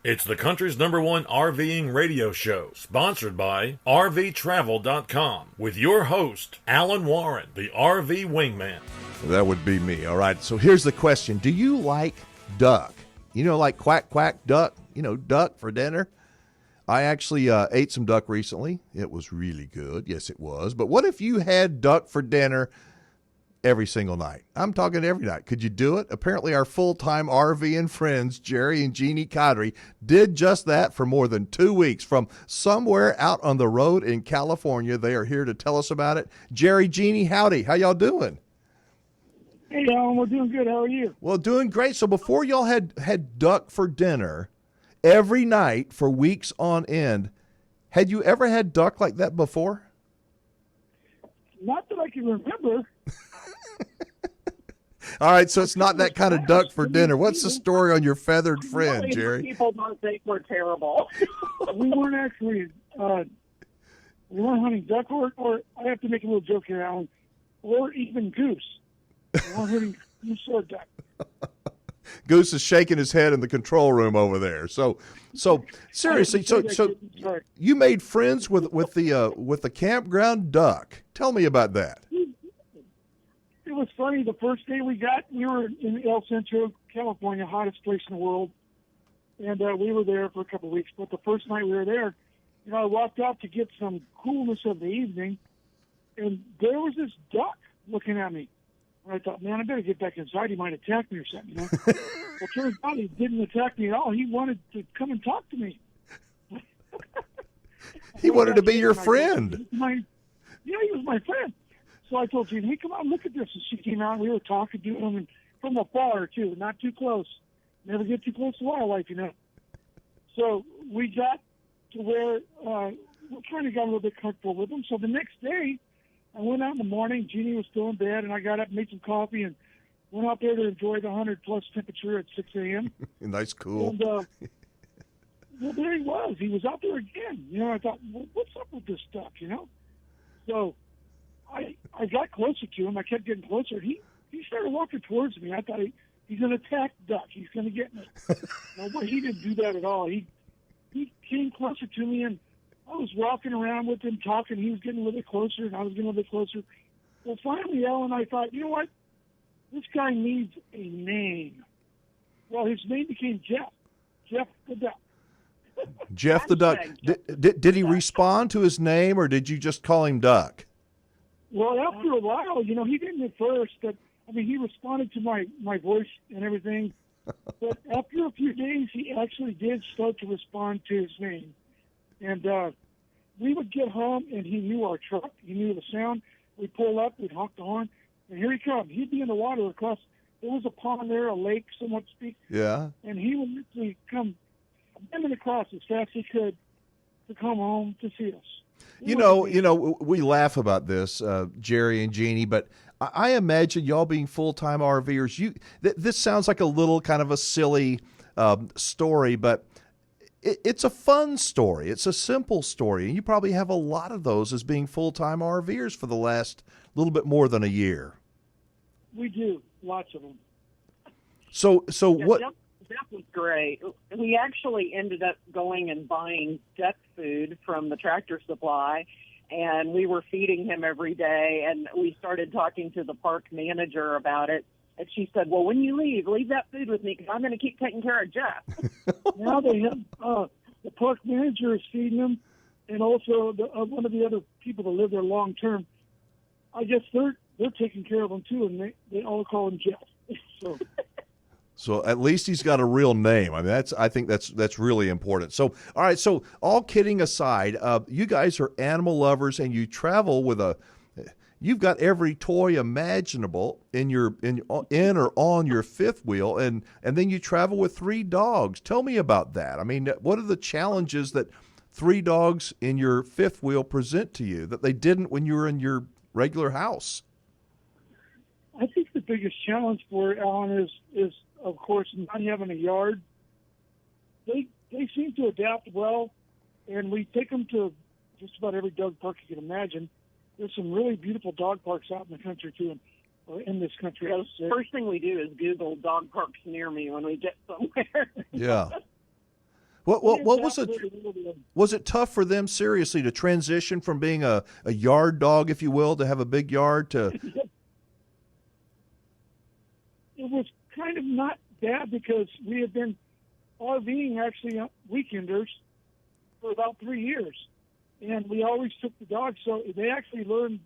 It's the country's #1 RVing radio show, sponsored by RVTravel.com, with your host, Alan Warren, the RV Wingman. That would be me. All right, so here's the question. Do you like duck? You know, like quack, quack, duck, duck for dinner? I actually ate some duck recently. It was really good. Yes, it was. But what if you had duck for dinner every single night? I'm talking every night. Could you do it? Apparently, our full-time RV and friends, Jerry and Jeani Codrey, did just that for more than 2 weeks from somewhere out on the road in California. They are here to tell us about it. Jerry, Jeani, howdy. How y'all doing? Hey, Alan, we're doing good. How are you? Well, doing great. So before y'all had duck for dinner every night for weeks on end, had you ever had duck like that before? Not that I can remember. All right, so it's not that kind of duck for dinner. What's the story on your feathered friend, Really, Jerry? people don't think we're terrible. We weren't actually, we weren't hunting duck, or I have to make a little joke here, Alan, or even goose. We weren't hunting goose or duck. Goose is shaking his head in the control room over there. So seriously, so you made friends with the campground duck. Tell me about that. It was funny. The first day we were in El Centro, California, hottest place in the world, and we were there for a couple of weeks. But the first night we were there, I walked out to get some coolness of the evening, and there was this duck looking at me. And I thought, man, I better get back inside. He might attack me or something, Well, turns out he didn't attack me at all. He wanted to come and talk to me. He wanted to be your friend. He was my friend. So I told Jeani, hey, come on, look at this. And she came out, and we were talking to him, and from afar, too, not too close. Never get too close to wildlife, So we got to where we kind of got a little bit comfortable with him. So the next day, I went out in the morning. Jeani was still in bed, and I got up and made some coffee and went out there to enjoy the 100-plus temperature at 6 a.m. Nice, cool. And, well, there he was. He was out there again. I thought, well, what's up with this duck, So I got closer to him. I kept getting closer. He started walking towards me. I thought he's going to attack duck. He's going to get me. No, but he didn't do that at all. He came closer to me, and I was walking around with him, talking. He was getting a little bit closer, and I was getting a little bit closer. Well, finally, Alan, I thought, you know what? This guy needs a name. Well, his name became Jeff. Jeff the Duck. Jeff the Duck. Did he respond to his name, or did you just call him Duck? Well, after a while, he didn't at first, but, he responded to my voice and everything. But after a few days, he actually did start to respond to his name. And we would get home, and he knew our truck. He knew the sound. We'd pull up, we'd honk the horn, and here he comes. He'd be in the water across. There was a pond there, a lake, somewhat to speak. Yeah. And he would literally come swimming across as fast as he could to come home to see us. We laugh about this, Jerry and Jeani, but I imagine y'all being full-time RVers, this sounds like a little kind of a silly story, but it's a fun story. It's a simple story, and you probably have a lot of those as being full-time RVers for the last little bit more than a year. We do, lots of them. So Yeah, what? That was great. We actually ended up going and buying duck food from the Tractor Supply, and we were feeding him every day, and we started talking to the park manager about it. And she said, well, when you leave that food with me because I'm going to keep taking care of Jeff. Now they have the park manager is feeding them, and also one of the other people that live there long term. I guess they're taking care of them too, and they all call him Jeff. So at least he's got a real name. I think that's really important. So all right. So all kidding aside, you guys are animal lovers, and you travel with you've got every toy imaginable in or on your fifth wheel, and then you travel with 3 dogs. Tell me about that. What are the challenges that 3 dogs in your fifth wheel present to you that they didn't when you were in your regular house? I think the biggest challenge for Alan is of course not having a yard. They seem to adapt well, and we take them to just about every dog park you can imagine. There's some really beautiful dog parks out in the country too, in this country. The first thing we do is Google dog parks near me when we get somewhere. Yeah. What was it? Was it tough for them, seriously, to transition from being a yard dog, if you will, to have a big yard to? It was kind of not bad because we had been RVing actually weekenders for about 3 years, and we always took the dogs, so they actually learned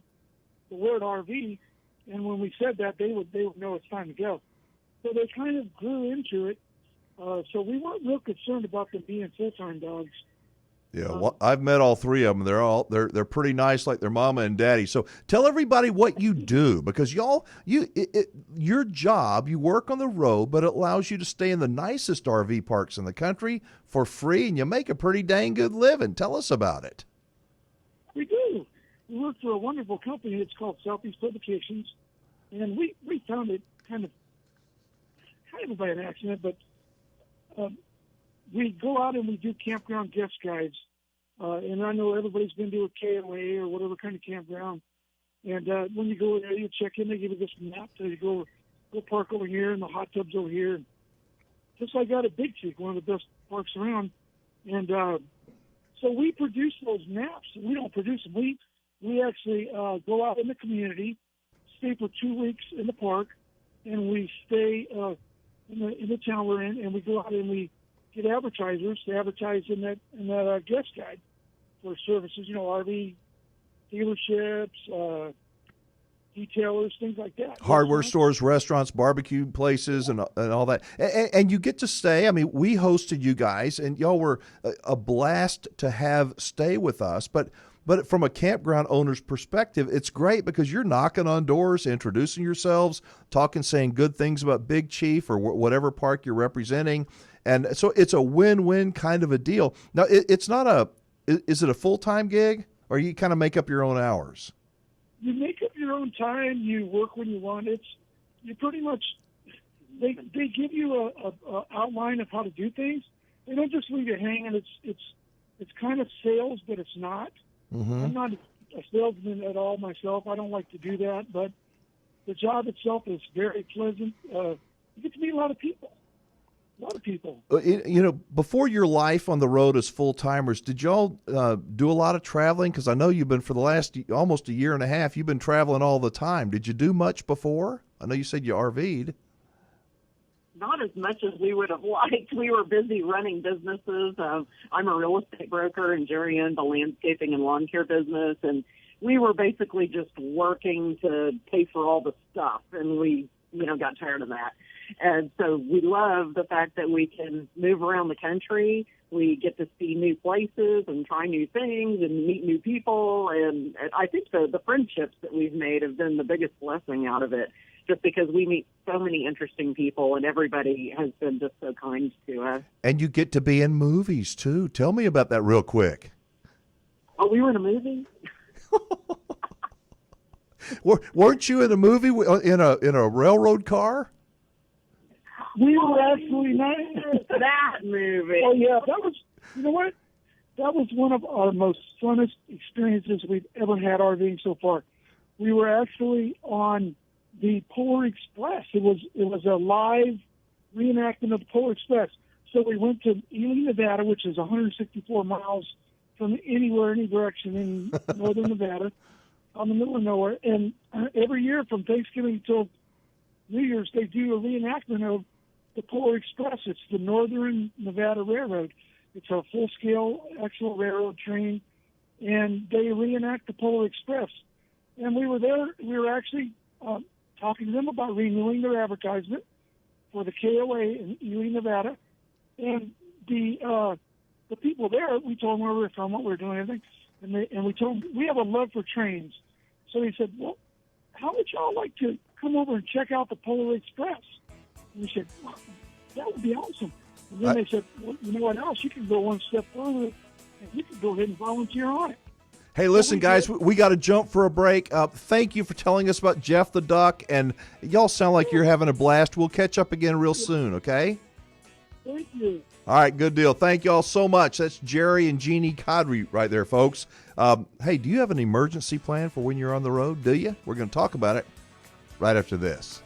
the word RV, and when we said that, they would know it's time to go. So they kind of grew into it. So we weren't real concerned about them being full-time dogs. Yeah, well, I've met all three of them. They're pretty nice, like their mama and daddy. So tell everybody what you do, because your job, you work on the road, but it allows you to stay in the nicest RV parks in the country for free, and you make a pretty dang good living. Tell us about it. We do. We work for a wonderful company. It's called Southeast Publications, and we found it kind of by an accident, but we go out and we do campground guest guides. And I know everybody's been to a KOA or whatever kind of campground. And when you go there, you check in, they give you this map. So you go park over here, and the hot tub's over here. Just like out at Big Creek, one of the best parks around. And so we produce those maps. We don't produce them. We actually go out in the community, stay for 2 weeks in the park, and we stay in the town we're in, and we go out and we get advertisers to advertise in that guest guide for services, RV dealerships, detailers, things like that. Hardware stores, restaurants, barbecue places, and all that. And you get to stay. I mean, we hosted you guys, and y'all were a blast to have stay with us. But from a campground owner's perspective, it's great because you're knocking on doors, introducing yourselves, saying good things about Big Chief or whatever park you're representing. And so it's a win-win kind of a deal. Now, it's not is it a full-time gig, or you kind of make up your own hours? You make up your own time. You work when you want. You pretty much, they give you a outline of how to do things. They don't just leave you hanging. It's kind of sales, but it's not. Mm-hmm. I'm not a salesman at all myself. I don't like to do that, but the job itself is very pleasant. You get to meet a lot of people. Before your life on the road as full-timers, did y'all do a lot of traveling? Because I know you've been, for the last almost a year and a half, you've been traveling all the time. Did you do much before? I know you said you RV'd. Not as much as we would have liked. We were busy running businesses. I'm a real estate broker, and Jerry owned the landscaping and lawn care business, and we were basically just working to pay for all the stuff, and we, got tired of that. And so we love the fact that we can move around the country. We get to see new places and try new things and meet new people. And I think the friendships that we've made have been the biggest blessing out of it, just because we meet so many interesting people and everybody has been just so kind to us. And you get to be in movies, too. Tell me about that real quick. Oh, we were in a movie? Weren't you in a movie in a railroad car? We were actually not in that movie. Oh, yeah. That was, you know what? That was one of our most funnest experiences we've ever had RVing so far. We were actually on the Polar Express. It was a live reenactment of the Polar Express. So we went to Ely, Nevada, which is 164 miles from anywhere, any direction in northern Nevada, on the middle of nowhere. And every year from Thanksgiving till New Year's, they do a reenactment of the Polar Express. It's the Northern Nevada Railroad. It's a full-scale actual railroad train, and they reenact the Polar Express. And we were there. We were actually talking to them about renewing their advertisement for the KOA in Ely, Nevada. And the people there, we told them where we were from, what we were doing, everything. And we told them, we have a love for trains. So they said, well, how would y'all like to come over and check out the Polar Express? And we said, well, that would be awesome. And then they said, well, you know what else? You can go one step further, and you can go ahead and volunteer on it. Hey, listen, guys, we got to jump for a break. Thank you for telling us about Jeff the Duck, and y'all sound like you're having a blast. We'll catch up again real soon, okay? Thank you. All right, good deal. Thank y'all so much. That's Jerry and Jeani Codrey right there, folks. Hey, do you have an emergency plan for when you're on the road? Do you? We're going to talk about it right after this.